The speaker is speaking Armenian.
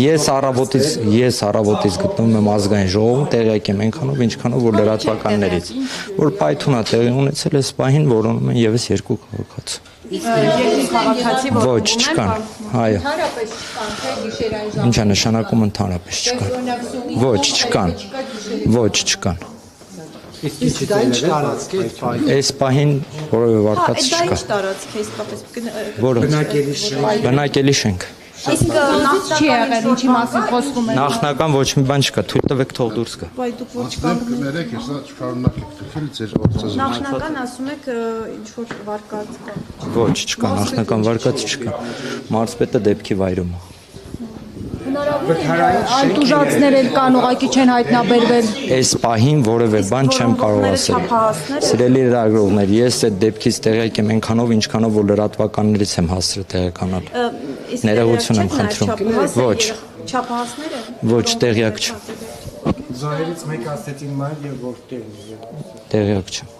Ես առավոտից գտնում եմ ազգային ժողովում տեղյակ եմ այնքանով ինչքանով որ լրատվականներից որ պայթունա տեղի ունեցել է սպահին որոնում են եւս երկու քաղաքացի Ոչ չկան այո Ինչա նշանակում ընդհանրապես չկան Ոչ չկան Իսկ դա ինչ տարածք է Այս պահին որևէ վարկած չկա Դա ինչ տարածք է իսկապես Բնակելի շենք Այսինքն նախ չի եղել ինչի մասին խոսում են Նախնական ոչ մի բան չկա թույլ տվեք թող դուրս գա Բայց դուք ոչ կանգնում Ներեք հեսա չկարունակեք թքել ձեր օգտազրույցը Նախնական ասում եք ինչ որ վարկած կա Ոչ չկա նախնական վարկած չկա Մարզպետը դեպքի վայրում է Այդ ուժածներ էլ կան ուղղակի չեն հայտնաբերվել Այս պահին որևէ բան չեմ կարող ասել Սիրելի լրագրողներ ես այդ դեպքից տեղյակ եմ այնքանով ինչքանով որ լրատվականներից եմ հասցրել տեղեկանալ Ներողություն եմ խնդրում Ոչ Չափահասները Ոչ տեղյակ չեմ Զոհերից մեկ ասեցին ման եւ որտեղ Տեղյակ չեմ